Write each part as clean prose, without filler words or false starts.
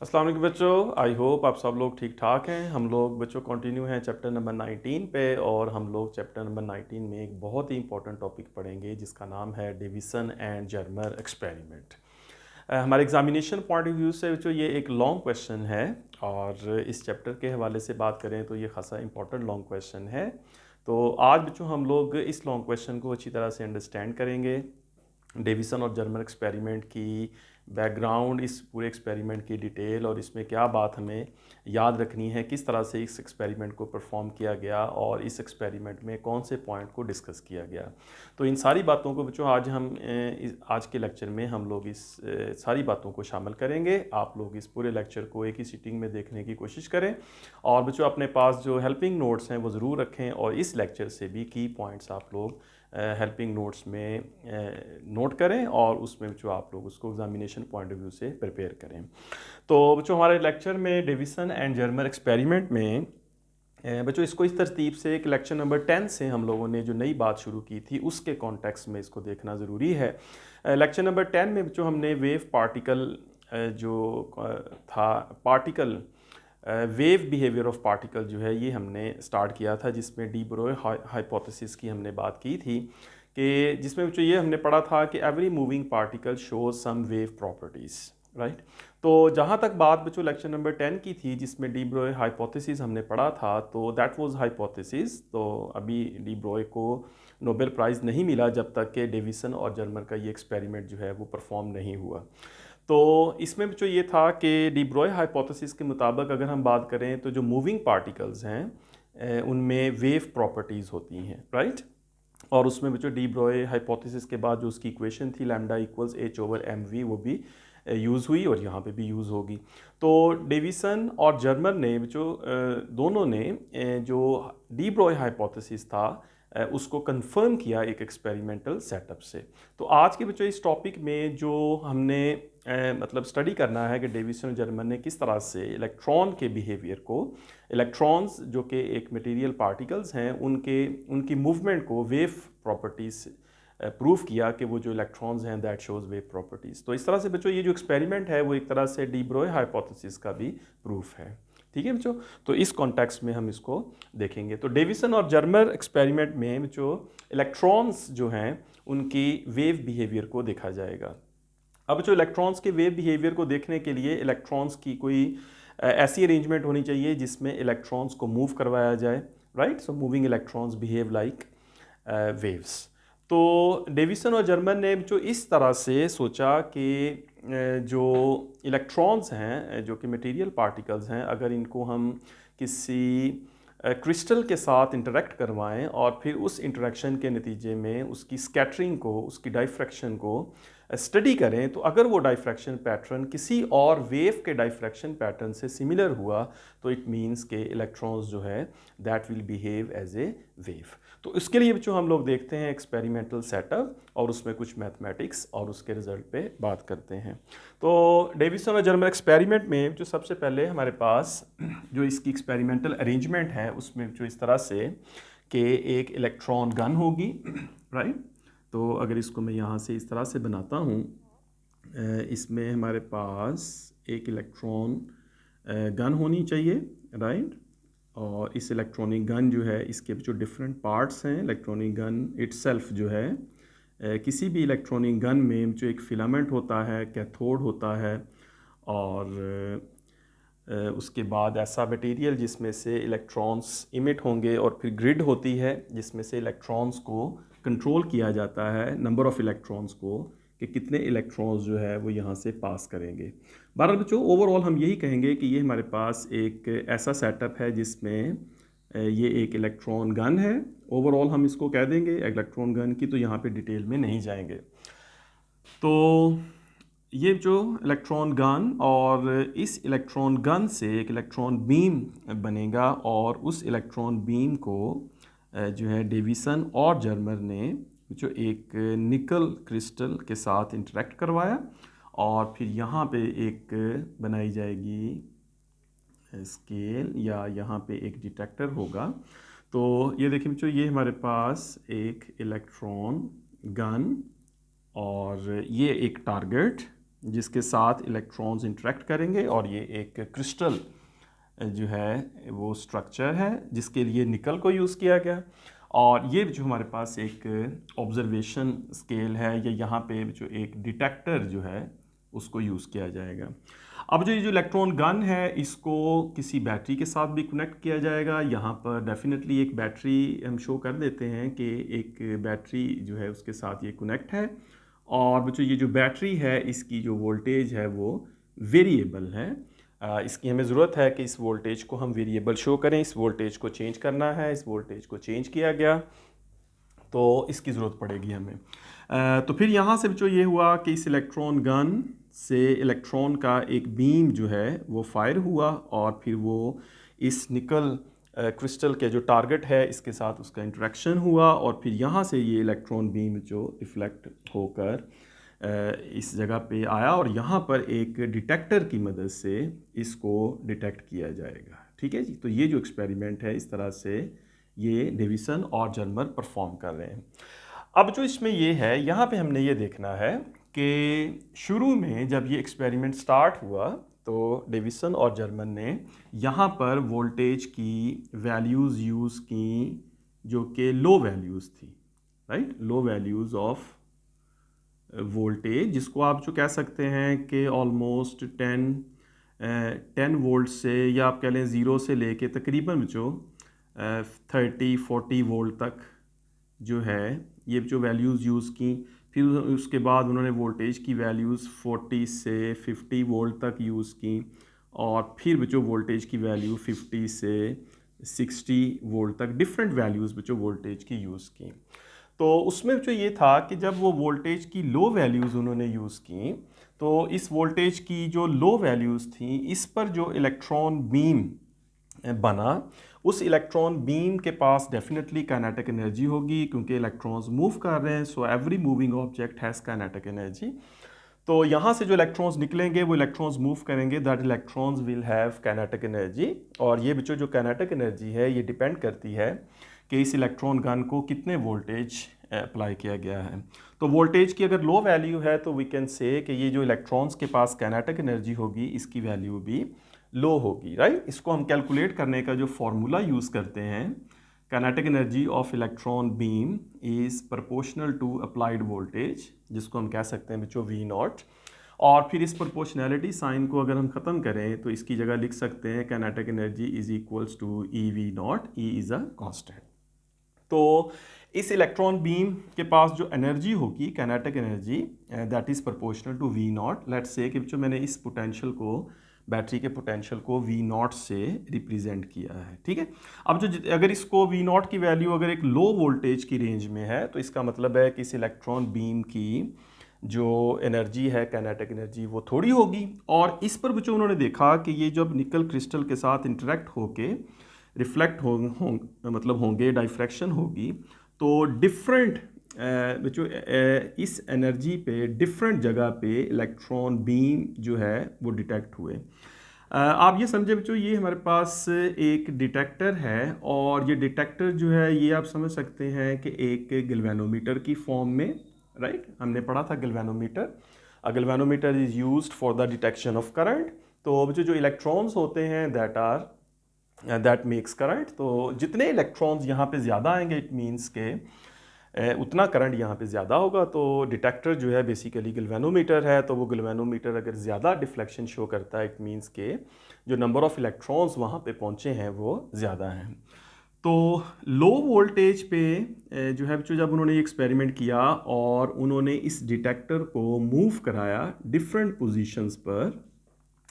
अस्सलाम वालेकुम बच्चों, आई होप आप सब लोग ठीक ठाक हैं। हम लोग बच्चों कंटिन्यू हैं चैप्टर नंबर 19 पे और हम लोग चैप्टर नंबर 19 में एक बहुत ही इंपॉर्टेंट टॉपिक पढ़ेंगे जिसका नाम है डिवीज़न एंड जर्मर एक्सपेरिमेंट। हमारे एग्जामिनेशन पॉइंट ऑफ व्यू से बच्चों ये एक लॉन्ग क्वेश्चन है और इस चैप्टर के हवाले से बात करें तो ये खासा इंपॉर्टेंट लॉन्ग क्वेश्चन है। तो आज बच्चों हम लोग इस लॉन्ग क्वेश्चन को अच्छी तरह से अंडरस्टैंड करेंगे, डेविसन और जर्मर एक्सपेरिमेंट की बैकग्राउंड, इस पूरे एक्सपेरिमेंट की डिटेल और इसमें क्या बात हमें याद रखनी है, किस तरह से इस एक्सपेरिमेंट को परफॉर्म किया गया और इस एक्सपेरिमेंट में कौन से पॉइंट को डिस्कस किया गया। तो इन सारी बातों को बच्चों आज हम आज के लेक्चर में हम लोग इस सारी बातों को शामिल करेंगे। आप लोग इस पूरे लेक्चर को एक ही सिटिंग में देखने की कोशिश करें और बच्चों अपने पास जो हेल्पिंग नोट्स हैं वो ज़रूर रखें और इस लेक्चर से भी की पॉइंट्स आप लोग हेल्पिंग नोट्स में नोट करें और उसमें जो आप लोग उसको एग्जामिनेशन पॉइंट ऑफ व्यू से प्रिपेयर करें। तो बच्चों हमारे लेक्चर में डेविसन एंड जर्मर एक्सपेरिमेंट में बच्चों इसको इस तरतीब से एक लेक्चर नंबर 10 से हम लोगों ने जो नई बात शुरू की थी उसके कॉन्टेक्स्ट में इसको देखना ज़रूरी है। लेक्चर नंबर 10 में बच्चों हमने वेव पार्टिकल जो था particle wave behaviour of particle जो है ये हमने स्टार्ट किया था, जिसमें डी ब्रोय हाइपोथेसिस की हमने बात की थी कि जिसमें बच्चों ये हमने पढ़ा था कि every moving particle shows some wave properties, right. तो जहाँ तक बात बच्चों लेक्चर नंबर 10 की थी जिसमें डी ब्रोय हाइपोथेसिस हमने पढ़ा था, तो दैट वाज हाइपोथेसिस। तो अभी डी ब्रोय को नोबेल प्राइज़ नहीं मिला जब तक कि डेविसन और जर्मर का ये एक्सपेरिमेंट जो है वो परफॉर्म नहीं हुआ। तो इसमें जो ये था कि डी ब्रोय हाइपोथेसिस के मुताबिक अगर हम बात करें तो जो मूविंग पार्टिकल्स हैं उनमें वेव प्रॉपर्टीज़ होती हैं, राइट। और उसमें जो डी ब्रोय हाइपोथेसिस के बाद जो उसकी इक्वेशन थी lambda equals H over M V, वो भी यूज़ हुई और यहाँ पे भी यूज़ होगी। तो डेविसन और जर्मर ने जो दोनों ने जो डी ब्रोय हाइपोथेसिस था उसको कंफर्म किया एक एक्सपेरिमेंटल सेटअप से। तो आज के बच्चों इस टॉपिक में जो हमने मतलब स्टडी करना है कि डेविसन और जर्मर ने किस तरह से इलेक्ट्रॉन के बिहेवियर को, इलेक्ट्रॉन्स जो कि एक मटेरियल पार्टिकल्स हैं उनकी मूवमेंट को वेव प्रॉपर्टीज प्रूव किया कि वो जो इलेक्ट्रॉन्स हैं दैट शोज वेव प्रॉपर्टीज़। तो इस तरह से बच्चों ये जो एक्सपेरिमेंट है वो एक तरह से डी ब्रोय हाइपोथेसिस का भी प्रूफ है। ठीक है बच्चों, तो इस कॉन्टेक्स्ट में हम इसको देखेंगे। तो डेविसन और जर्मर एक्सपेरिमेंट में बच्चों इलेक्ट्रॉन्स जो हैं उनकी वेव बिहेवियर को देखा जाएगा। अब जो इलेक्ट्रॉन्स के वेव बिहेवियर को देखने के लिए इलेक्ट्रॉन्स की कोई ऐसी अरेंजमेंट होनी चाहिए जिसमें इलेक्ट्रॉन्स को मूव करवाया जाए, right. So moving electrons behave like waves. तो डेविसन और जर्मर ने जो इस तरह से सोचा कि जो इलेक्ट्रॉन्स हैं जो कि मटेरियल पार्टिकल्स हैं, अगर इनको हम किसी क्रिस्टल के साथ इंटरेक्ट करवाएं और फिर उस इंटरेक्शन के नतीजे में उसकी स्कैटरिंग को, उसकी डाइफ्रैक्शन को स्टडी करें, तो अगर वो डाइफ्रैक्शन पैटर्न किसी और वेव के डाइफ्रैक्शन पैटर्न से सिमिलर हुआ तो इट मीन्स के इलेक्ट्रॉन्स जो है that will behave as a wave. तो इसके लिए जो हम लोग देखते हैं एक्सपेरिमेंटल सेटअप और उसमें कुछ मैथमेटिक्स और उसके रिजल्ट पे बात करते हैं। तो डेविसन और जर्मर एक्सपेरिमेंट में जो सबसे पहले हमारे पास जो इसकी एक्सपेरिमेंटल अरेंजमेंट है उसमें जो इस तरह से कि एक इलेक्ट्रॉन गन होगी, राइट। तो अगर इसको मैं यहाँ से इस तरह से बनाता हूँ, इसमें हमारे पास एक इलेक्ट्रॉन गन होनी चाहिए, राइट। और इस इलेक्ट्रॉनिक गन जो है इसके जो डिफरेंट पार्ट्स हैं, इलेक्ट्रॉनिक गन इटसेल्फ जो है किसी भी इलेक्ट्रॉनिक गन में जो एक फिलामेंट होता है, कैथोड होता है और उसके बाद ऐसा मटेरियल जिसमें से इलेक्ट्रॉन्स इमिट होंगे और फिर ग्रिड होती है जिसमें से इलेक्ट्रॉन्स को कंट्रोल किया जाता है, नंबर ऑफ़ इलेक्ट्रॉन्स को, कि कितने इलेक्ट्रॉन्स जो है वो यहाँ से पास करेंगे। बहरहाल बच्चों ओवरऑल हम यही कहेंगे कि ये हमारे पास एक ऐसा सेटअप है जिसमें ये एक इलेक्ट्रॉन गन है। ओवरऑल हम इसको कह देंगे इलेक्ट्रॉन गन की, तो यहाँ पे डिटेल में नहीं जाएंगे। तो ये जो इलेक्ट्रॉन गन और इस इलेक्ट्रॉन गन से एक इलेक्ट्रॉन बीम बनेगा और उस इलेक्ट्रॉन बीम को जो है डेविसन और जर्मर ने जो एक निकल क्रिस्टल के साथ इंटरेक्ट करवाया और फिर यहाँ पे एक बनाई जाएगी स्केल या यहाँ पे एक डिटेक्टर होगा। तो ये देखिए बच्चों, ये हमारे पास एक इलेक्ट्रॉन गन और ये एक टारगेट, जिसके साथ इलेक्ट्रॉन्स इंटरेक्ट करेंगे, और ये एक क्रिस्टल जो है वो स्ट्रक्चर है जिसके लिए निकल को यूज़ किया गया। और ये जो हमारे पास एक ऑब्जर्वेशन स्केल है, या यहाँ पे जो एक डिटेक्टर जो है उसको यूज़ किया जाएगा। अब जो ये जो इलेक्ट्रॉन गन है इसको किसी बैटरी के साथ भी कनेक्ट किया जाएगा। यहाँ पर डेफिनेटली एक बैटरी हम शो कर देते हैं कि एक बैटरी जो है उसके साथ ये कनेक्ट है, और जो ये जो बैटरी है इसकी जो वोल्टेज है वो वेरिएबल है। इसकी हमें ज़रूरत है कि इस वोल्टेज को हम वेरिएबल शो करें, इस वोल्टेज को चेंज करना है, इस वोल्टेज को चेंज किया गया तो इसकी ज़रूरत पड़ेगी हमें। तो फिर यहाँ से जो ये हुआ कि इस इलेक्ट्रॉन गन से इलेक्ट्रॉन का एक बीम जो है वो फायर हुआ, और फिर वो इस निकल क्रिस्टल के जो टारगेट है इसके साथ उसका इंटरेक्शन हुआ, और फिर यहाँ से ये इलेक्ट्रॉन बीम जो रिफ्लेक्ट होकर इस जगह पे आया, और यहाँ पर एक डिटेक्टर की मदद से इसको डिटेक्ट किया जाएगा। ठीक है जी। तो ये जो एक्सपेरिमेंट है इस तरह से ये डेविसन और जर्मर परफॉर्म कर रहे हैं। अब जो इसमें ये है, यहाँ पे हमने ये देखना है कि शुरू में जब ये एक्सपेरिमेंट स्टार्ट हुआ तो डेविसन और जर्मन ने यहाँ पर वोल्टेज की वैल्यूज़ यूज़ की जो कि लो वैल्यूज़ थी, right, low values of voltage, जिसको आप जो कह सकते हैं कि ऑलमोस्ट 10 वोल्ट से, या आप कह लें 0 से लेके तकरीबन जो 30-40 वोल्ट तक जो है ये जो वैल्यूज़ यूज़ की। फिर उसके बाद उन्होंने वोल्टेज की वैल्यूज़ 40 से 50 वोल्ट तक यूज़ की, और फिर जो वोल्टेज की वैल्यू 50 से 60 वोल्ट तक डिफरेंट वैल्यूज़ जो वोल्टेज की यूज़ की। तो उसमें जो ये था कि जब वो वोल्टेज की लो वैल्यूज़ उन्होंने यूज़ की, तो इस वोल्टेज की जो लो वैल्यूज़ थी इस पर जो इलेक्ट्रॉन बीम बना, उस इलेक्ट्रॉन बीम के पास डेफिनेटली काइनेटिक एनर्जी होगी, क्योंकि इलेक्ट्रॉन्स मूव कर रहे हैं, so every moving object has kinetic energy. तो यहाँ से जो इलेक्ट्रॉन्स निकलेंगे वो इलेक्ट्रॉन्स मूव करेंगे, that electrons will have kinetic energy. और ये बच्चों जो काइनेटिक एनर्जी है ये डिपेंड करती है कि इस इलेक्ट्रॉन गन को कितने वोल्टेज अप्लाई किया गया है। तो वोल्टेज की अगर लो वैल्यू है तो वी कैन से कि ये जो इलेक्ट्रॉन्स के पास काइनेटिक एनर्जी होगी इसकी वैल्यू भी लो होगी, राइट। इसको हम कैलकुलेट करने का जो फॉर्मूला यूज़ करते हैं, kinetic energy of electron beam is proportional to applied voltage, जिसको हम कह सकते हैं बच्चों V0। और फिर इस प्रोपोर्शनैलिटी साइन को अगर हम ख़त्म करें तो इसकी जगह लिख सकते हैं kinetic energy is equals to EV0, E is a constant. तो इस इलेक्ट्रॉन बीम के पास जो एनर्जी होगी kinetic energy that is proportional to V0। Let's say कि जो मैंने इस पोटेंशियल को, बैटरी के पोटेंशियल को V0 से रिप्रेजेंट किया है, ठीक है। अब जो अगर इसको V0 की वैल्यू अगर एक लो वोल्टेज की रेंज में है तो इसका मतलब है कि इस इलेक्ट्रॉन बीम की जो एनर्जी है काइनेटिक एनर्जी वो थोड़ी होगी। और इस पर जो उन्होंने देखा कि ये जब निकल क्रिस्टल के साथ इंटरेक्ट होके रिफ्लेक्ट मतलब होंगे, डाइफ्रैक्शन होगी, तो डिफरेंट जो इस एनर्जी पे डिफरेंट जगह पे इलेक्ट्रॉन बीम जो है वो डिटेक्ट हुए। आप ये समझे बच्चों, ये हमारे पास एक डिटेक्टर है, और ये डिटेक्टर जो है ये आप समझ सकते हैं कि एक गैल्वेनोमीटर की फॉर्म में, राइट। हमने पढ़ा था galvanometer. Galvanometer is used for the detection of current. तो जो इलेक्ट्रॉन्स होते हैं दैट मेक्स करंट, तो जितने इलेक्ट्रॉन्स यहाँ पे ज़्यादा आएंगे इट मीन्स के उतना करंट यहाँ पे ज़्यादा होगा। तो डिटेक्टर जो है बेसिकली गैल्वेनोमीटर है, तो वो गैल्वेनोमीटर अगर ज़्यादा डिफ्लेक्शन शो करता है इट मीन्स के जो नंबर ऑफ़ इलेक्ट्रॉन्स वहाँ पे पहुँचे हैं वो ज़्यादा हैं। तो लो वोल्टेज पे जो है बच्चों जब उन्होंने एक्सपेरिमेंट किया और उन्होंने इस डिटेक्टर को मूव कराया डिफरेंट पोजीशंस पर,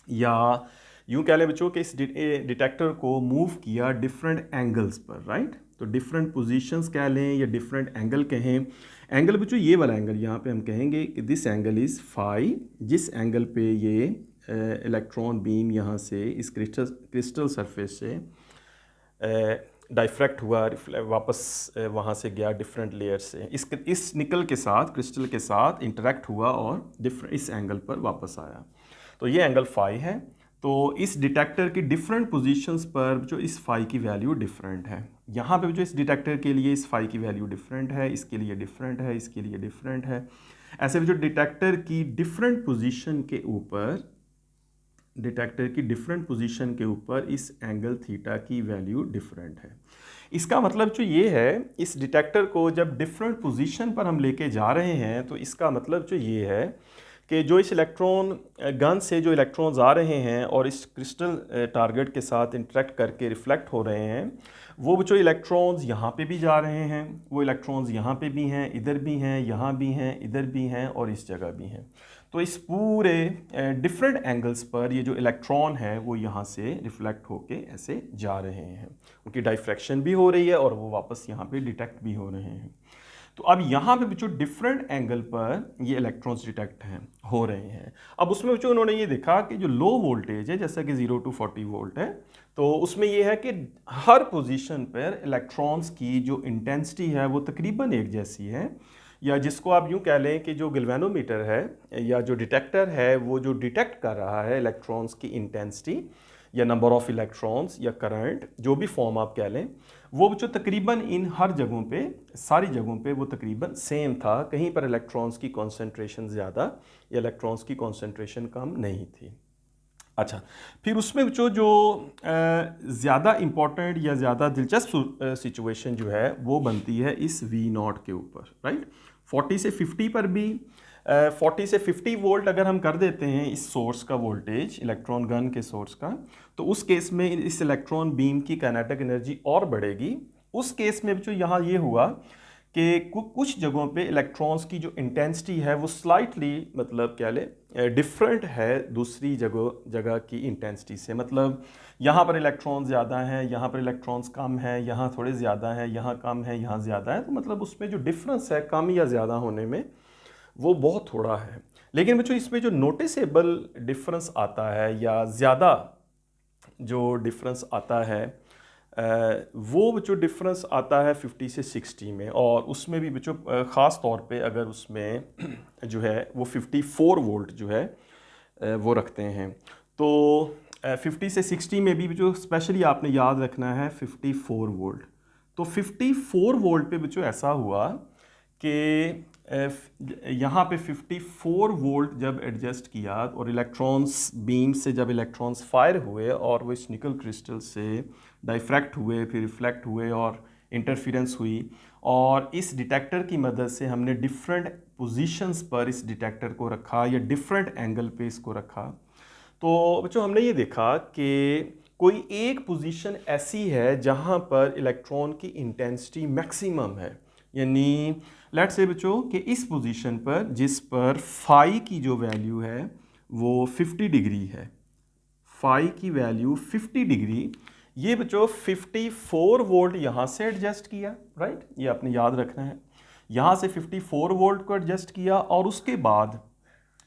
या यूँ कह लें बच्चों कि इस डिटेक्टर को मूव किया डिफरेंट एंगल्स पर, राइट। तो डिफरेंट पोजीशंस कह लें या डिफरेंट एंगल कहें। एंगल बच्चों ये वाला एंगल यहाँ पे हम कहेंगे कि दिस एंगल इज़ फाई, जिस एंगल पे ये इलेक्ट्रॉन बीम यहाँ से इस क्रिस्टल सरफेस से डाइफ्रैक्ट हुआ, वापस वहाँ से गया डिफरेंट लेयर से, इस निकल के साथ, क्रिस्टल के साथ इंटरेक्ट हुआ और इस एंगल पर वापस आया। तो ये एंगल फाई है। तो इस डिटेक्टर की डिफरेंट पोजीशंस पर जो इस फाई की वैल्यू डिफरेंट है। यहाँ पे जो इस डिटेक्टर के लिए इस फाई की वैल्यू डिफरेंट है, इसके लिए डिफरेंट है, इसके लिए डिफरेंट है। ऐसे जो डिटेक्टर की डिफरेंट पोजीशन के ऊपर इस एंगल थीटा की वैल्यू डिफरेंट है। इसका मतलब जो ये है, इस डिटेक्टर को जब डिफरेंट पोजीशन पर हम लेके जा रहे हैं तो इसका मतलब जो ये है कि जो इस इलेक्ट्रॉन गन से जो इलेक्ट्रॉन्स आ रहे हैं और इस क्रिस्टल टारगेट के साथ इंटरेक्ट करके रिफ्लेक्ट हो रहे हैं, वो जो इलेक्ट्रॉन्स यहाँ पे भी जा रहे हैं, वो इलेक्ट्रॉन्स यहाँ पे भी हैं, इधर भी हैं, यहाँ भी हैं, इधर भी हैं और इस जगह भी हैं। तो इस पूरे डिफरेंट एंगल्स पर ये जो इलेक्ट्रॉन है वो यहाँ से रिफ्लेक्ट होके ऐसे जा रहे हैं, उनकी डाइफ्रैक्शन भी हो रही है और वो वापस यहाँ पे डिटेक्ट भी हो रहे हैं। तो अब यहाँ पे जो डिफरेंट एंगल पर ये इलेक्ट्रॉन्स डिटेक्ट हो रहे हैं। अब उसमें जो उन्होंने ये देखा कि जो लो वोल्टेज है, जैसा कि 0 to 40 वोल्ट है, तो उसमें ये है कि हर पोजीशन पर इलेक्ट्रॉन्स की जो इंटेंसिटी है वो तकरीबन एक जैसी है, या जिसको आप यूँ कह लें कि जो गैल्वेनोमीटर है या जो डिटेक्टर है वो जो डिटेक्ट कर रहा है इलेक्ट्रॉन्स की इंटेंसिटी या नंबर ऑफ इलेक्ट्रॉन्स या करंट, जो भी फॉर्म आप कह लें, वो जो तकरीबन इन हर जगहों पे, सारी जगहों पे वो तकरीबन सेम था। कहीं पर इलेक्ट्रॉन्स की कॉन्सेंट्रेशन ज़्यादा या इलेक्ट्रॉन्स की कॉन्सेंट्रेशन कम नहीं थी। अच्छा, फिर उसमें जो ज़्यादा इम्पॉर्टेंट या ज़्यादा दिलचस्प सिचुएशन जो है वो बनती है इस V0 के ऊपर, राइट। 40 से 50 पर भी 40 से 50 वोल्ट अगर हम कर देते हैं इस सोर्स का वोल्टेज, इलेक्ट्रॉन गन के सोर्स का, तो उस केस में इस इलेक्ट्रॉन बीम की काइनेटिक एनर्जी और बढ़ेगी। उस केस में जो यहाँ ये हुआ कि कुछ जगहों पे इलेक्ट्रॉन्स की जो इंटेंसिटी है वो स्लाइटली, मतलब क्या ले, डिफरेंट है दूसरी जगह की इंटेंसिटी से। मतलब यहाँ पर इलेक्ट्रॉन ज़्यादा हैं, यहाँ पर इलेक्ट्रॉन्स कम है, यहाँ थोड़े ज़्यादा हैं, यहाँ कम है, यहाँ ज़्यादा है। तो मतलब उसमें जो डिफरेंस है कम या ज़्यादा होने में वो बहुत थोड़ा है। लेकिन बच्चों इसमें जो नोटिसेबल डिफरेंस आता है या ज़्यादा जो डिफरेंस आता है वो बच्चों डिफरेंस आता है 50 से 60 में, और उसमें भी बच्चों ख़ास तौर पे अगर उसमें जो है वो 54 वोल्ट जो है वो रखते हैं। तो 50 से 60 में भी बच्चों स्पेशली आपने याद रखना है 54 वोल्ट। तो 54 वोल्ट पे बच्चों ऐसा हुआ कि यहाँ पे 54 वोल्ट जब एडजस्ट किया और इलेक्ट्रॉन्स बीम से जब इलेक्ट्रॉन्स फायर हुए और वो इस निकल क्रिस्टल से डाइफ्रैक्ट हुए, फिर रिफ्लेक्ट हुए और इंटरफेरेंस हुई, और इस डिटेक्टर की मदद से हमने डिफरेंट पोजीशंस पर इस डिटेक्टर को रखा या डिफरेंट एंगल पे इसको रखा। तो बच्चों हमने ये देखा कि कोई एक पोजीशन ऐसी है जहाँ पर इलेक्ट्रॉन की इंटेंसिटी मैक्सिमम है, यानी लेट्स से बच्चों कि इस पोजीशन पर जिस पर फाई की जो वैल्यू है वो 50 डिग्री है, फाई की वैल्यू 50 डिग्री, ये बच्चों 54 वोल्ट यहाँ से एडजस्ट किया, राइट। ये आपने याद रखना है, यहाँ से 54 वोल्ट को एडजस्ट किया और उसके बाद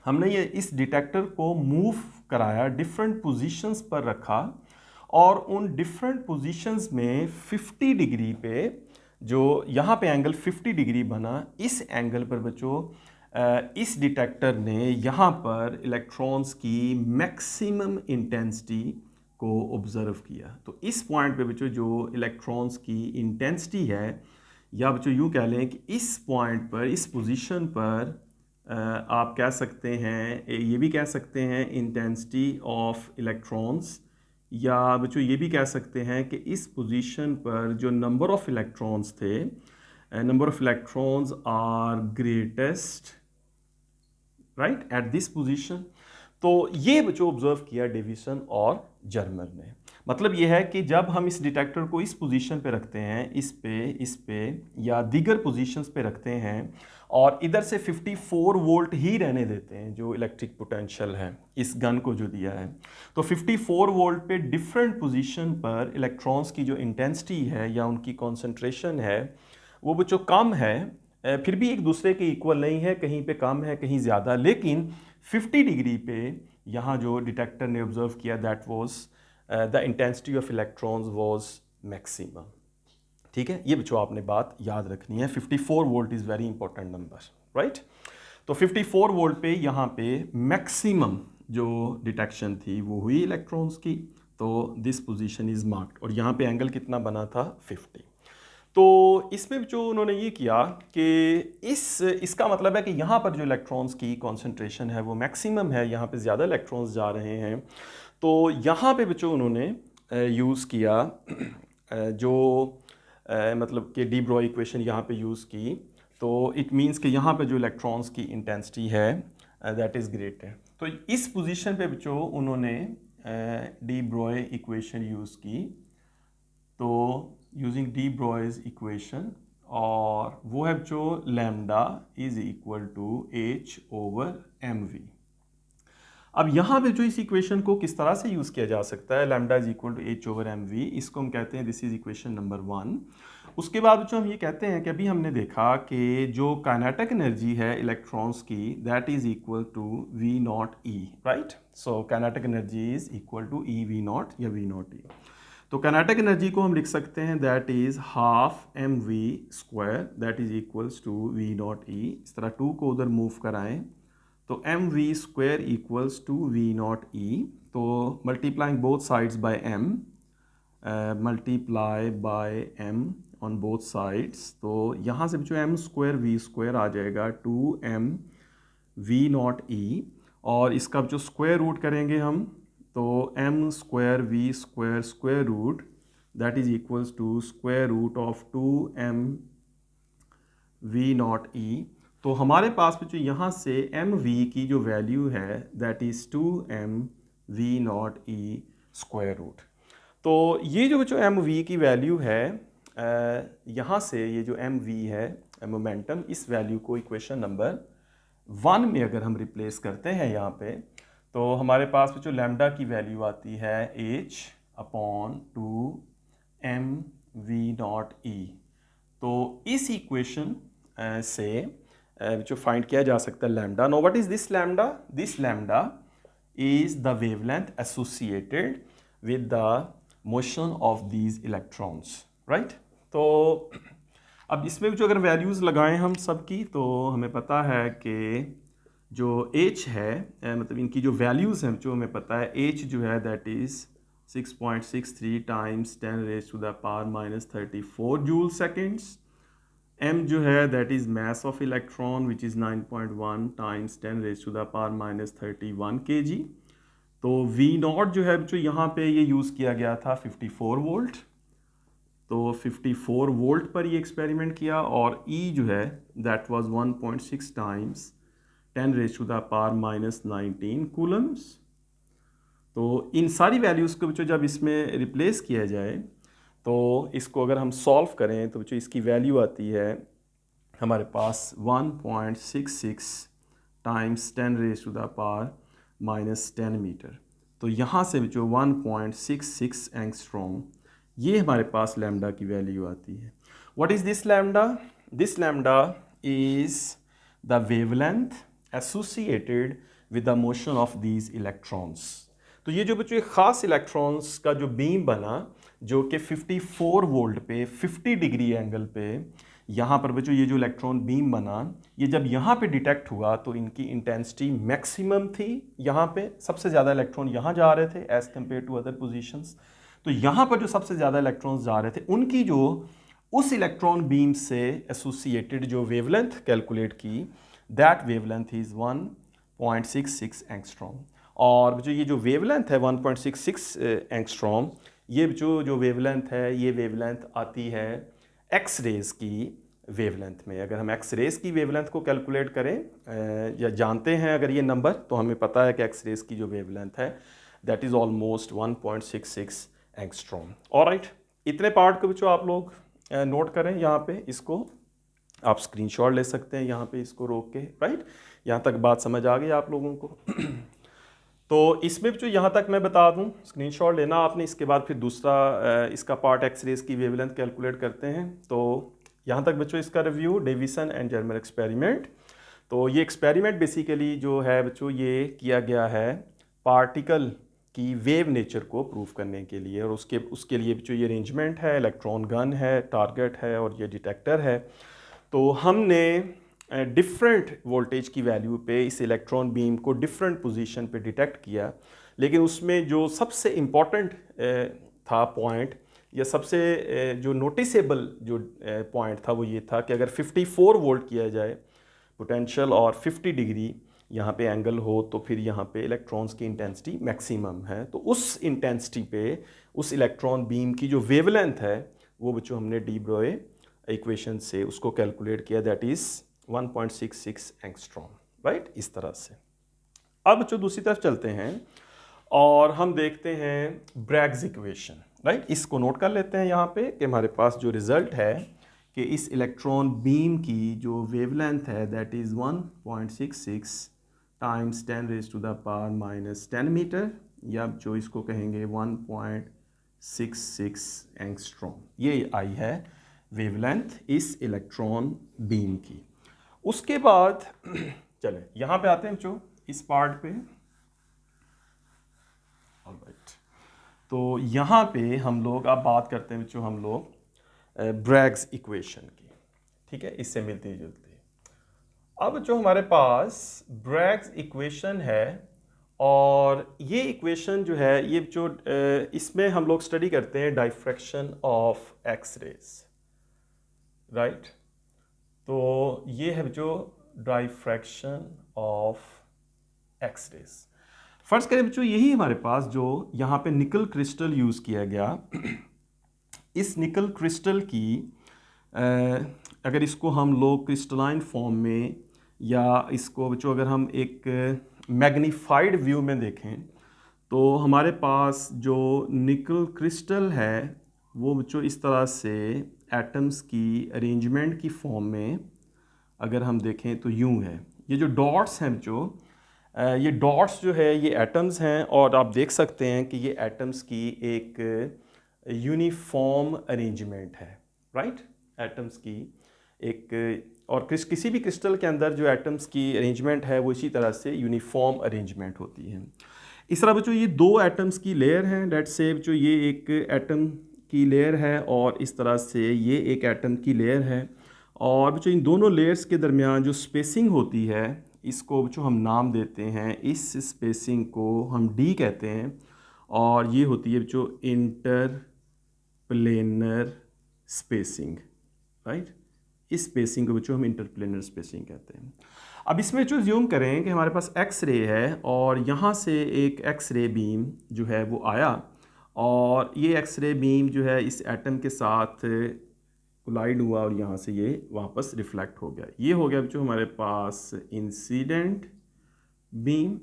हमने ये इस डिटेक्टर को मूव कराया, डिफरेंट पोजीशंस पर रखा, और उन डिफरेंट पोजीशंस में 50 डिग्री पे जो यहाँ पे एंगल 50 डिग्री बना, इस एंगल पर बच्चों इस डिटेक्टर ने यहाँ पर इलेक्ट्रॉन्स की मैक्सिमम इंटेंसिटी को ऑब्जर्व किया। तो इस पॉइंट पे बच्चों जो इलेक्ट्रॉन्स की इंटेंसिटी है, या बच्चों यूँ कह लें कि इस पॉइंट पर, इस पोजीशन पर आप कह सकते हैं, ये भी कह सकते हैं इंटेंसिटी ऑफ इलेक्ट्रॉन्स, या बच्चों ये भी कह सकते हैं कि इस पोजीशन पर जो नंबर ऑफ इलेक्ट्रॉन्स थे, number of electrons are greatest, right, at this position. तो ये बच्चों ऑब्जर्व किया डेविसन और जर्मर ने। मतलब ये है कि जब हम इस डिटेक्टर को इस पोजीशन पे रखते हैं, इस पे या दीगर पोजीशंस पे रखते हैं, और इधर से 54 वोल्ट ही रहने देते हैं जो इलेक्ट्रिक पोटेंशियल है इस गन को जो दिया है, तो 54 वोल्ट पे डिफरेंट पोजीशन पर इलेक्ट्रॉन्स की जो इंटेंसिटी है या उनकी कॉन्सेंट्रेशन है वो बच्चों कम है, फिर भी एक दूसरे के इक्वल नहीं है, कहीं पे कम है कहीं ज़्यादा, लेकिन 50 डिग्री पे यहाँ जो डिटेक्टर ने ऑब्जर्व किया that was the intensity of electrons was maximum. ठीक है, ये बच्चों आपने बात याद रखनी है। 54 volt is very important number, right. तो 54 वोल्ट पे यहाँ पे मैक्सिमम जो डिटेक्शन थी वो हुई इलेक्ट्रॉन्स की, तो दिस पोजीशन इज़ मार्क्ड, और यहाँ पे एंगल कितना बना था 50। तो इसमें जो उन्होंने ये किया कि इसका मतलब है कि यहाँ पर जो इलेक्ट्रॉन्स की कॉन्सेंट्रेशन है वो मैक्सिमम है, यहाँ पे ज़्यादा इलेक्ट्रॉन्स जा रहे हैं। तो यहाँ पे बच्चों उन्होंने यूज़ किया जो मतलब कि डी ब्रॉय इक्वेशन यहाँ पे यूज़ की। तो इट मीन्स कि यहाँ पे जो इलेक्ट्रॉन्स की इंटेंसिटी है दैट इज़ ग्रेटर। तो इस पोजीशन पे बच्चों उन्होंने डी ब्रॉय इक्वेशन यूज़ की। तो यूजिंग डी ब्रॉयज इक्वेशन, और वो है जो lambda is equal to H over M V. अब यहाँ पे जो इस इक्वेशन को किस तरह से यूज़ किया जा सकता है, lambda is equal to H over M V, इसको हम कहते हैं दिस इज इक्वेशन नंबर 1। उसके बाद जो हम ये कहते हैं कि अभी हमने देखा कि जो काइनेटिक एनर्जी है इलेक्ट्रॉन्स की that is equal to V not E, right. So kinetic energy is equal to E V naught या वी नॉट ई। तो काइनेटिक एनर्जी को हम लिख सकते हैं that is half M V square that is equals to V not E. इस तरह 2 को उधर मूव कराएं तो M V square equals to V not E. तो multiplying both sides by M, multiply by M on both sides. तो यहाँ से जो एम स्क्वायर वी स्क्वायर आ जाएगा 2m वी नॉट ई, और इसका जो स्क्वायर रूट करेंगे हम तो M square V square square root that is equals to square root of 2m V not E. तो हमारे पास जो यहाँ से एम वी की जो वैल्यू है that is 2m V not E square root. तो ये जो एम वी की वैल्यू है यहाँ से ये जो एम वी है मोमेंटम, इस वैल्यू को इक्वेशन नंबर 1 में अगर हम रिप्लेस करते हैं यहाँ पे, तो हमारे पास जो लैम्डा की वैल्यू आती है h upon 2m V not E. तो इस इक्वेशन से जो फाइंड किया जा सकता है lambda. Know what is this lambda? This lambda is the wavelength associated with the motion of these electrons, right. तो अब इसमें जो अगर वैल्यूज़ लगाएं हम सब की, तो हमें पता है कि जो h है मतलब इनकी जो वैल्यूज़ हैं जो हमें पता है, h जो है that is 6.63 times 10 raise to the power minus 34 joule seconds. m जो है that is mass of electron which is 9.1 times 10 raise to the power minus 31 kg। तो v नॉट जो है जो यहाँ पे ये यूज़ किया गया था 54 वोल्ट। तो 54 वोल्ट पर ये एक्सपेरिमेंट किया, और E जो है that was 1.6 times 10 raise to the power minus 19 coulombs. तो इन सारी वैल्यूज़ को बच्चों जब इसमें रिप्लेस किया जाए तो इसको अगर हम सॉल्व करें तो बच्चों इसकी वैल्यू आती है हमारे पास 1.66 times 10 raise to the power minus 10 metre. तो यहाँ से बच्चों 1.66 एंगस्ट्रॉम, ये हमारे पास लैम्डा की वैल्यू आती है। What is this lambda? This lambda is the wavelength associated with the motion of these electrons. तो ये जो बच्चों एक ख़ास इलेक्ट्रॉन्स का जो बीम बना जो कि 54 वोल्ट पे 50 डिग्री एंगल पे यहाँ पर बच्चों ये जो इलेक्ट्रॉन बीम बना, ये जब यहाँ पे डिटेक्ट हुआ तो इनकी इंटेंसिटी मैक्सिमम थी। यहाँ पे सबसे ज़्यादा इलेक्ट्रॉन यहाँ जा रहे थे as compare to other positions. तो यहाँ पर जो सबसे ज़्यादा इलेक्ट्रॉन्स जा रहे थे उनकी जो उस इलेक्ट्रॉन बीम से एसोसिएटेड जो वेवलेंथ कैलकुलेट की, दैट वेवलेंथ इज़ 1.66 एंगस्ट्रॉम। और जो ये जो वेवलेंथ है 1.66 एंगस्ट्रॉम, ये जो वेवलेंथ है ये वेवलेंथ आती है एक्स रेज़ की वेवलेंथ में। अगर हम एक्स रेज़ की वेवलेंथ को कैलकुलेट करें या जानते हैं अगर ये नंबर, तो हमें पता है कि एक्स रेज़ की जो वेवलेंथ है that is almost 1.66 angstrom. Alright, इतने पार्ट को बच्चों आप लोग नोट करें। यहाँ पे इसको आप स्क्रीनशॉट ले सकते हैं यहाँ पे इसको रोक के, राइट। यहाँ तक बात समझ आ गई आप लोगों को? तो इसमें जो यहाँ तक मैं बता दूँ, स्क्रीनशॉट लेना आपने, इसके बाद फिर दूसरा इसका पार्ट एक्स रेज़ की वेवलेंथ कैलकुलेट करते हैं। तो यहाँ तक बच्चों इसका review Davisson and Germer experiment. तो ये एक्सपेरिमेंट बेसिकली जो है बच्चों ये किया गया है पार्टिकल की वेव नेचर को प्रूव करने के लिए, और उसके लिए जो ये अरेंजमेंट है, इलेक्ट्रॉन गन है, टारगेट है और ये डिटेक्टर है। तो हमने डिफरेंट वोल्टेज की वैल्यू पे इस इलेक्ट्रॉन बीम को डिफरेंट पोजीशन पे डिटेक्ट किया, लेकिन उसमें जो सबसे इम्पॉर्टेंट था पॉइंट या सबसे जो नोटिसेबल जो पॉइंट था वो ये था कि अगर 54 वोल्ट किया जाए पोटेंशियल और 50 डिग्री यहाँ पे एंगल हो तो फिर यहाँ पे इलेक्ट्रॉन्स की इंटेंसिटी मैक्सिमम है। तो उस इंटेंसिटी पे उस इलेक्ट्रॉन बीम की जो वेवलेंथ है वो बच्चों हमने डी ब्रोए इक्वेशन से उसको कैलकुलेट किया, दैट इज़ 1.66 एंगस्ट्रॉम, राइट। इस तरह से अब बच्चों दूसरी तरफ चलते हैं और हम देखते हैं ब्रैग्स इक्वेशन, राइट। इसको नोट कर लेते हैं यहाँ पे कि हमारे पास जो रिजल्ट है कि इस इलेक्ट्रॉन बीम की जो वेवलेंथ है दैट इज़ 1.66 टाइम्स 10⁻⁻10 मीटर, या जो इसको कहेंगे 1.66 एंगस्ट्रॉम, ये आई है वेवलेंथ इस इलेक्ट्रॉन बीम की। उसके बाद चले यहाँ पे आते हैं बच्चों इस पार्ट पे, ऑलराइट। तो यहाँ पे हम लोग अब बात करते हैं बच्चों हम लोग ब्रैग्स इक्वेशन की, ठीक है, इससे मिलती जुलती। अब जो हमारे पास ब्रैग्स इक्वेशन है और ये इक्वेशन जो है ये जो इसमें हम लोग स्टडी करते हैं diffraction of X rays, right. तो ये है जो diffraction of X rays. First करें बच्चों यही हमारे पास जो यहाँ पे निकल क्रिस्टल यूज़ किया गया, इस निकल क्रिस्टल की अगर इसको हम लोग क्रिस्टलाइन फॉर्म में या इसको बच्चों अगर हम एक मैग्नीफाइड व्यू में देखें तो हमारे पास जो निकल क्रिस्टल है वो बच्चों इस तरह से एटम्स की अरेंजमेंट की फॉर्म में अगर हम देखें तो यूं है। ये जो डॉट्स हैं बच्चों ये डॉट्स जो है ये एटम्स हैं और आप देख सकते हैं कि ये एटम्स की एक यूनिफॉर्म अरेंजमेंट है, राइट। एटम्स की एक और किसी भी क्रिस्टल के अंदर जो एटम्स की अरेंजमेंट है वो इसी तरह से यूनिफॉर्म अरेंजमेंट होती है। इस तरह बच्चों ये दो एटम्स की लेयर हैं, लेट्स से बच्चों ये एक एटम की लेयर है और इस तरह से ये एक एटम की लेयर है, और बच्चों इन दोनों लेयर्स के दरमियान जो स्पेसिंग होती है इसको बच्चों हम नाम देते हैं, इस स्पेसिंग को हम डी कहते हैं, और ये होती है बच्चों इंटर प्लेनर स्पेसिंग, राइट। इस स्पेसिंग को बच्चों हम इंटरप्लेनर स्पेसिंग कहते हैं। अब इसमें जो ज्यूम करें कि हमारे पास एक्स रे है और यहाँ से एक एक्स रे बीम जो है वो आया और ये एक्स रे बीम जो है इस एटम के साथ कोलाइड हुआ और यहाँ से ये वापस रिफ्लेक्ट हो गया। ये हो गया बच्चों हमारे पास इंसिडेंट बीम,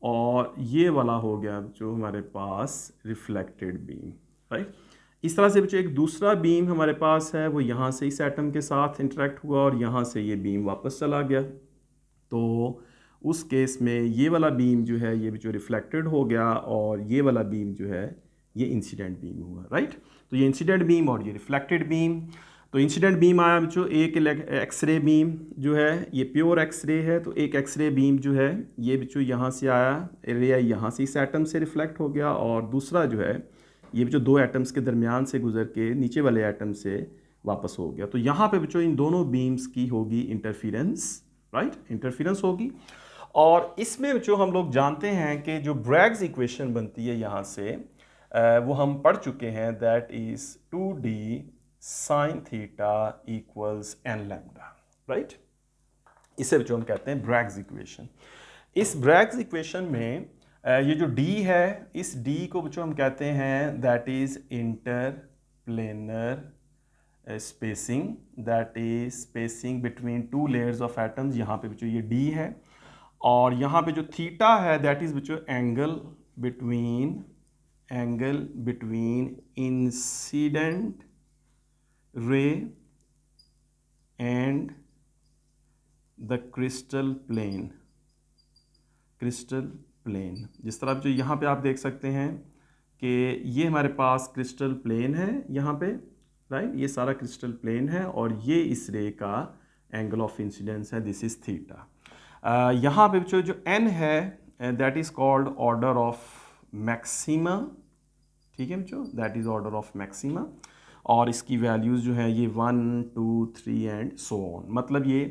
और ये वाला हो गया जो हमारे पास रिफ्लेक्टेड बीम, राइट। इस तरह से बच्चों एक दूसरा बीम हमारे पास है वो यहाँ से इस एटम के साथ इंटरेक्ट हुआ और यहाँ से ये बीम वापस चला गया। तो उस केस में ये वाला बीम जो है ये बच्चों रिफ्लेक्टेड हो गया और ये वाला बीम जो है ये इंसिडेंट बीम हुआ, राइट। तो ये इंसिडेंट बीम और ये रिफ्लेक्टेड बीम। तो इंसिडेंट बीम आया बच्चों एक एक्सरे बीम जो है ये प्योर एक्सरे है, तो एक एक्सरे बीम जो है ये बच्चों यहाँ से आया, रे यहाँ से इस एटम से रिफ्लेक्ट हो गया, और दूसरा जो है ये बच्चों दो एटम्स के दरमियान से गुजर के नीचे वाले एटम से वापस हो गया। तो यहाँ पे बच्चों इन दोनों बीम्स की होगी इंटरफेरेंस, राइट, इंटरफेरेंस होगी। और इसमें बच्चों हम लोग जानते हैं कि जो ब्रैग्स इक्वेशन बनती है यहाँ से वो हम पढ़ चुके हैं, that is 2d sin theta equals n lambda, right. इसे बच्चों हम कहते हैं ब्रैग्स इक्वेशन। इस ब्रैग्स इक्वेशन में ये जो d है इस d को बच्चों हम कहते हैं that is inter planar spacing, that is spacing between two layers of atoms. यहाँ पे बच्चों ये d है और यहाँ पे जो थीटा है दैट इज बच्चों angle between incident ray and the crystal plane, जिस तरह जो यहाँ पे आप देख सकते हैं कि ये हमारे पास क्रिस्टल प्लेन है यहाँ पे, राइट। ये सारा क्रिस्टल प्लेन है और ये इस रे का एंगल ऑफ इंसिडेंस है, दिस इज थीटा। यहाँ पे जो n है that is called order of maxima, ठीक है बच्चों, that is order of maxima, और इसकी वैल्यूज़ जो है ये 1 2 3 एंड सो ऑन। मतलब ये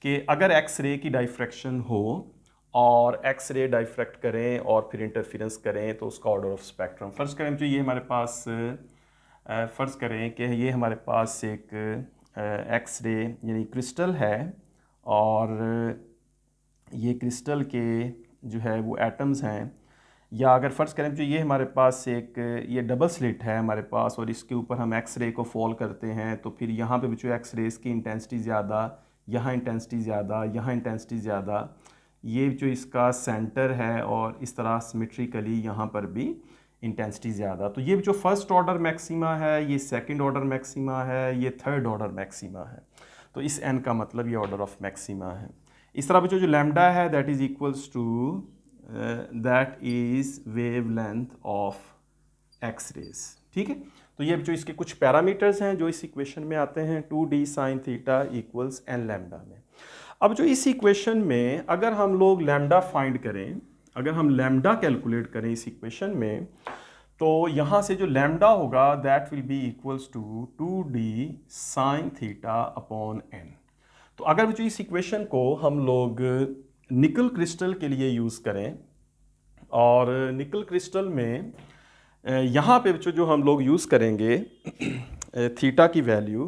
कि अगर एक्स रे की डाइफ्रैक्शन हो और एक्स रे डाइफ्रैक्ट करें और फिर इंटरफेरेंस करें तो उसका ऑर्डर ऑफ स्पेक्ट्रम। फर्स्ट करें तो ये हमारे पास फ़र्ज़ करें कि ये हमारे पास एक एक्स रे यानी क्रिस्टल है और ये क्रिस्टल के जो है वो एटम्स हैं, या अगर फ़र्ज़ करें तो ये हमारे पास एक ये डबल स्लिट है हमारे पास और इसके ऊपर हम एक्स रे को फॉल करते हैं, तो फिर यहाँ पे भी जो एक्स रेज़ की इंटेंसिटी ज़्यादा, यहाँ इंटेंसिटी ज़्यादा, यहाँ इंटेंसिटी ज़्यादा, ये जो इसका सेंटर है और इस तरह सिमेट्रिकली यहाँ पर भी इंटेंसिटी ज़्यादा। तो ये जो फर्स्ट ऑर्डर मैक्सिमा है, ये सेकंड ऑर्डर मैक्सिमा है, ये थर्ड ऑर्डर मैक्सिमा है। तो इस एन का मतलब ये ऑर्डर ऑफ मैक्सिमा है। इस तरह बच्चों जो लैम्डा है that is equals to that is wavelength of X rays. ठीक है, तो ये जो इसके कुछ पैरामीटर्स हैं जो इस इक्वेशन में आते हैं 2d sin theta equals N lambda में। अब जो इस इक्वेशन में अगर हम लोग लैम्डा फाइंड करें, अगर हम लैम्डा कैलकुलेट करें इस इक्वेशन में, तो यहाँ से जो लैम्डा होगा that will be equals to 2d sin theta upon N. तो अगर जो इस इक्वेशन को हम लोग निकल क्रिस्टल के लिए यूज़ करें और निकल क्रिस्टल में यहाँ पे जो हम लोग यूज़ करेंगे थीटा की वैल्यू,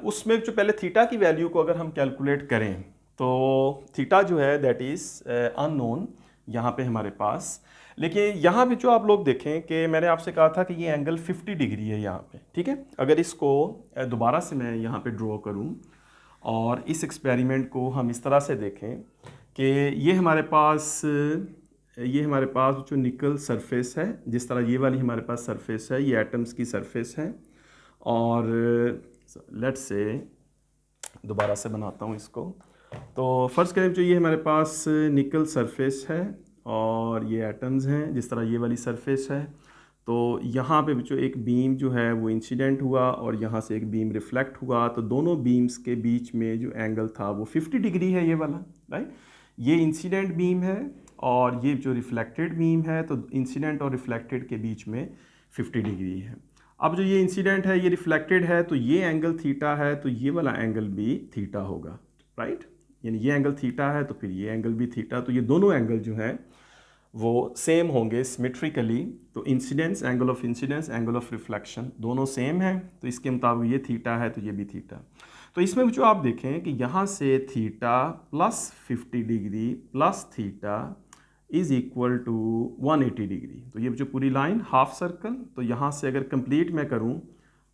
उसमें जो पहले थीटा की वैल्यू को अगर हम कैलकुलेट करें तो थीटा जो है दैट इज़ अननोन यहाँ पे हमारे पास। लेकिन यहाँ पे जो आप लोग देखें कि मैंने आपसे कहा था कि ये एंगल 50 डिग्री है यहाँ पे। ठीक है, अगर इसको दोबारा से मैं यहाँ पे ड्रॉ करूँ और इस एक्सपेरिमेंट को हम इस तरह से देखें कि ये हमारे पास जो निकल सरफेस है, जिस तरह ये वाली हमारे पास सरफेस है, ये एटम्स की सरफेस है और लेट्स से दोबारा से बनाता हूँ इसको। तो फर्स्ट करें जो ये हमारे पास निकल सरफेस है और ये एटम्स हैं, जिस तरह ये वाली सरफेस है। तो यहाँ पे जो एक बीम जो है वो इंसिडेंट हुआ और यहाँ से एक बीम रिफ्लेक्ट हुआ, तो दोनों बीम्स के बीच में जो एंगल था वो 50 डिग्री है ये वाला, राइट। ये इंसिडेंट बीम है और ये जो रिफ्लेक्टेड बीम है, तो इंसिडेंट और रिफ्लेक्टेड के बीच में 50 डिग्री है। अब जो ये इंसिडेंट है ये रिफ्लेक्टेड है, तो ये एंगल थीटा है, तो ये वाला एंगल भी थीटा होगा, राइट। यानी ये एंगल थीटा है तो फिर ये एंगल भी थीटा, तो ये दोनों एंगल जो हैं वो सेम होंगे सिमेट्रिकली। तो incidence, angle of incidence, angle of reflection दोनों सेम है, तो इसके मुताबिक ये थीटा है तो ये भी थीटा। तो इसमें जो आप देखें कि यहाँ से theta plus 50 degree plus theta is equal to 180 degree. तो ये जो पूरी लाइन हाफ सर्कल, तो यहाँ से अगर कंप्लीट मैं करूँ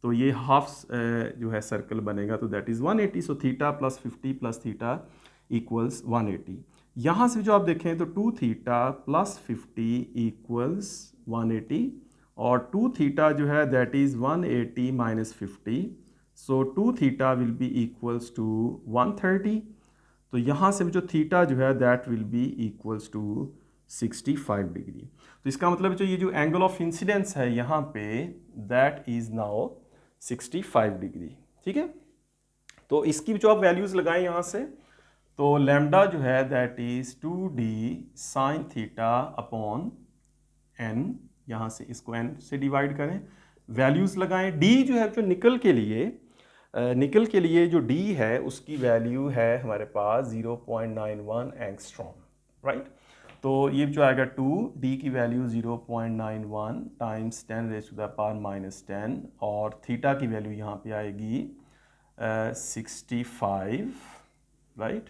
तो ये हाफ जो है सर्कल बनेगा, तो that is 180। So theta plus 50 plus theta equals 180। यहाँ से जो आप देखें तो 2 थीटा प्लस 50 इक्वल्स 180 और 2 थीटा जो है that is 180 minus 50। So 2 theta will be equals to 130। तो यहाँ से जो थीटा जो है that will be equals to 65 degree. तो इसका मतलब जो ये जो एंगल ऑफ इंसिडेंस है यहाँ पे दैट इज़ नाउ 65 डिग्री। ठीक है, तो इसकी जो आप वैल्यूज़ लगाएं यहाँ से, तो लैम्डा जो है that is 2d sin theta upon n, यहाँ से इसको n से डिवाइड करें, वैल्यूज़ लगाएं। d जो है जो निकल के लिए जो d है उसकी वैल्यू है हमारे पास 0.91 एंगस्ट्रॉम, राइट। तो ये जो आएगा 2d की value 0.91 times 10 raise to the power minus 10 और थीटा की वैल्यू यहाँ पे आएगी 65, राइट,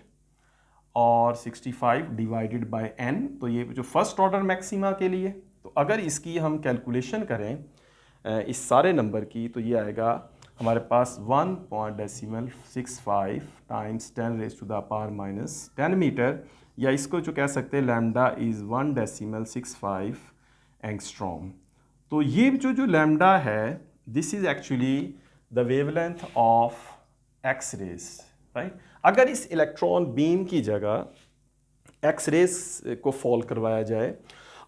और 65 डिवाइडेड बाय n। तो ये जो फर्स्ट ऑर्डर मैक्सिमा के लिए, तो अगर इसकी हम कैलकुलेशन करें इस सारे नंबर की, तो ये आएगा हमारे पास 1.65 times 10 raise to the power minus 10 metre, या इसको जो कह सकते हैं लैम्डा इज़ 1.65 एंगस्ट्रॉम। तो ये जो लैम्डा है this is actually the wavelength of X rays, right. अगर इस इलेक्ट्रॉन बीम की जगह एक्स रेज को फॉल करवाया जाए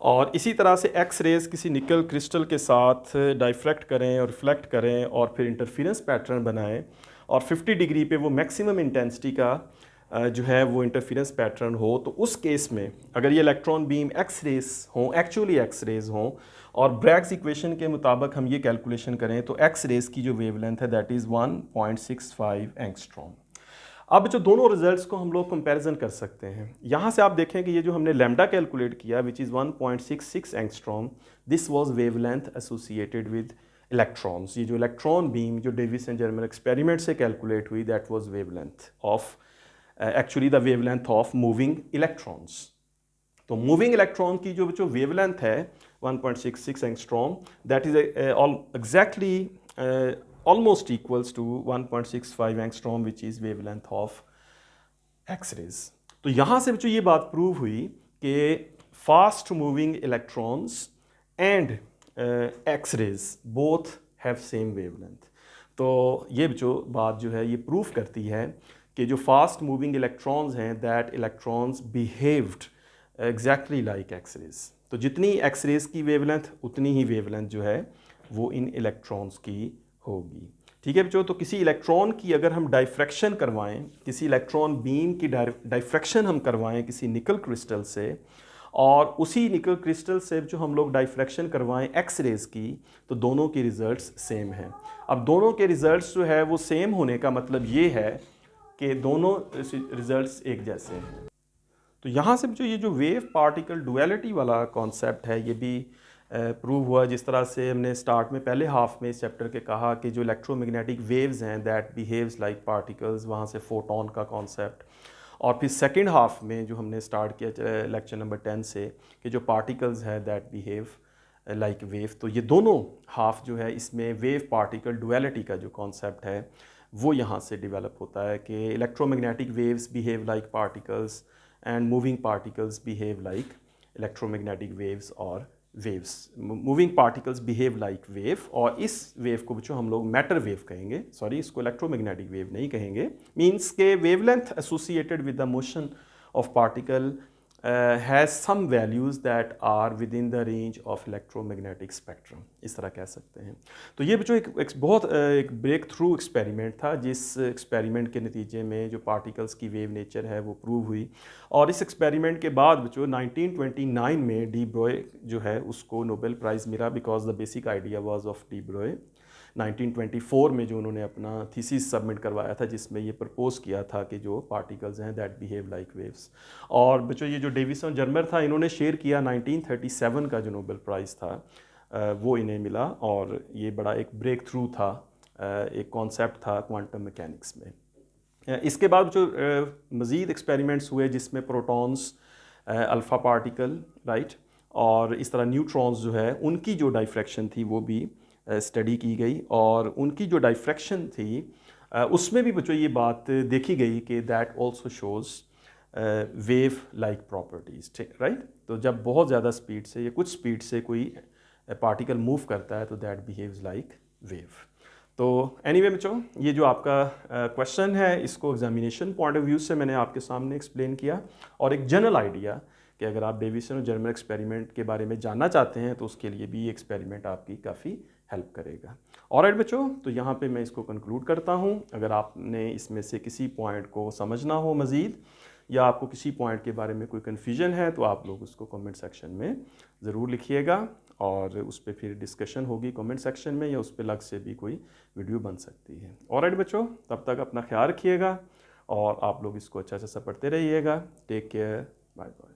और इसी तरह से एक्स रेज किसी निकल क्रिस्टल के साथ डाइफ्रैक्ट करें और रिफ्लेक्ट करें और फिर इंटरफेरेंस पैटर्न बनाएं और 50 डिग्री पे वो मैक्सिमम इंटेंसिटी का जो है वो इंटरफेरेंस पैटर्न हो, तो उस केस में अगर ये इलेक्ट्रॉन बीम एक्स रेज हों, एक्चुअली एक्स रेज हों, और ब्रैग्स इक्वेशन के मुताबिक हम ये कैलकुलेशन करें तो एक्स रेज की जो वेवलेंथ है दैट इज़ 1.65 एंगस्ट्रॉम। अब जो दोनों रिजल्ट्स को हम लोग कंपैरिजन कर सकते हैं, यहाँ से आप देखें कि ये जो हमने लैम्डा कैलकुलेट किया which is 1.66 angstrom, this was wavelength associated with electrons, ये जो इलेक्ट्रॉन बीम जो डेविस एंड जर्मर एक्सपेरिमेंट से कैलकुलेट हुई, that was wavelength of actually the wavelength of moving electrons. तो मूविंग इलेक्ट्रॉन की जो वेवलेंथ है 1.66 angstrom, that is exactly almost equals to 1.65 angstrom which is wavelength of X rays. तो यहाँ से बच्चों ये बात प्रूव हुई कि fast moving electrons and X rays both have same wavelength. तो ये बच्चों बात जो है ये प्रूफ करती है कि जो फास्ट मूविंग इलेक्ट्रॉन्स हैं, that electrons behaved exactly like X rays. तो जितनी एक्सरेज की वेवलेंथ उतनी ही वेवलेंथ जो है वो इन इलेक्ट्रॉन्स की होगी। ठीक है बच्चों, तो किसी इलेक्ट्रॉन की अगर हम डाइफ्रैक्शन करवाएं, किसी इलेक्ट्रॉन बीम की डाइफ्रैक्शन हम करवाएं किसी निकल क्रिस्टल से, और उसी निकल क्रिस्टल से जो हम लोग डाइफ्रैक्शन करवाएं एक्सरेज की, तो दोनों के रिजल्ट्स सेम हैं। अब दोनों के रिजल्ट्स जो है वो सेम होने का मतलब ये है कि दोनों रिजल्ट्स एक जैसे हैं। तो यहाँ से ये जो वेव पार्टिकल डुअलिटी वाला कॉन्सेप्ट है ये भी प्रूव हुआ, जिस तरह से हमने स्टार्ट में पहले हाफ में इस चैप्टर के कहा कि जो इलेक्ट्रोमैग्नेटिक वेव्स हैं दैट बिहेव्स लाइक पार्टिकल्स, वहाँ से फोटोन का कॉन्सेप्ट। और फिर सेकंड हाफ में जो हमने स्टार्ट किया लेक्चर नंबर 10 से कि जो पार्टिकल्स है दैट बिहेव लाइक वेव। तो ये दोनों हाफ जो है इसमें वेव पार्टिकल डुअलिटी का जो कॉन्सेप्ट है वो यहाँ से डेवलप होता है कि electromagnetic waves behave like particles and moving particles behave like electromagnetic waves, और waves moving particles behave like wave. और इस वेव को बच्चों हम लोग मैटर वेव कहेंगे, सॉरी इसको इलेक्ट्रोमैग्नेटिक वेव नहीं कहेंगे। मीन्स के wavelength associated with the motion of particle has some values that are within the range of electromagnetic spectrum, इस तरह कह सकते हैं। तो ये बच्चों एक बहुत एक ब्रेक थ्रू एक्सपेरिमेंट था, जिस एक्सपेरिमेंट के नतीजे में जो पार्टिकल्स की वेव नेचर है वो प्रूव हुई। और इस एक्सपेरिमेंट के बाद बच्चों 1929 में डी ब्रोए जो है उसको नोबेल प्राइज़ मिला, because the basic idea was of de Broglie. 1924 में जो उन्होंने अपना थीसिस सबमिट करवाया था जिसमें ये प्रपोज किया था कि जो पार्टिकल्स हैं दैट बिहेव लाइक वेव्स। और बच्चों ये जो डेविस एंड जर्मर था इन्होंने शेयर किया 1937 का जो नोबेल प्राइज़ था वो इन्हें मिला, और ये बड़ा एक ब्रेक थ्रू था, एक कॉन्सेप्ट था क्वांटम मैकेनिक्स में। इसके बाद जो मज़ीद एक्सपेरिमेंट्स हुए जिसमें प्रोटॉन्स, अल्फ़ा पार्टिकल, राइट, और इस तरह न्यूट्रॉन्स जो है उनकी जो डाइफ्रैक्शन थी वो भी स्टडी की गई। और उनकी जो डाइफ्रैक्शन थी उसमें भी बच्चों ये बात देखी गई कि that also shows wave like properties, right. तो जब बहुत ज़्यादा स्पीड से या कुछ स्पीड से कोई पार्टिकल मूव करता है तो दैट बिहेव्स लाइक वेव। तो एनीवे बच्चों ये जो आपका क्वेश्चन है इसको एग्जामिनेशन पॉइंट ऑफ व्यू से मैंने आपके सामने एक्सप्लेन किया, और एक जनरल आइडिया कि अगर आप डेविसन और जर्मर एक्सपेरिमेंट के बारे में जानना चाहते हैं तो उसके लिए भी ये एक्सपेरिमेंट आपकी काफ़ी हेल्प करेगा। ऑलराइट बच्चों, तो यहाँ पे मैं इसको कंक्लूड करता हूँ। अगर आपने इसमें से किसी पॉइंट को समझना हो मज़ीद, या आपको किसी पॉइंट के बारे में कोई कन्फ्यूजन है तो आप लोग उसको कमेंट सेक्शन में ज़रूर लिखिएगा, और उस पर फिर डिस्कशन होगी कमेंट सेक्शन में, या उस पर अलग से भी कोई वीडियो बन सकती है। ऑलराइट बच्चों, तब तक अपना ख्याल रखिएगा और आप लोग इसको अच्छा से पढ़ते रहिएगा। Take care, bye bye.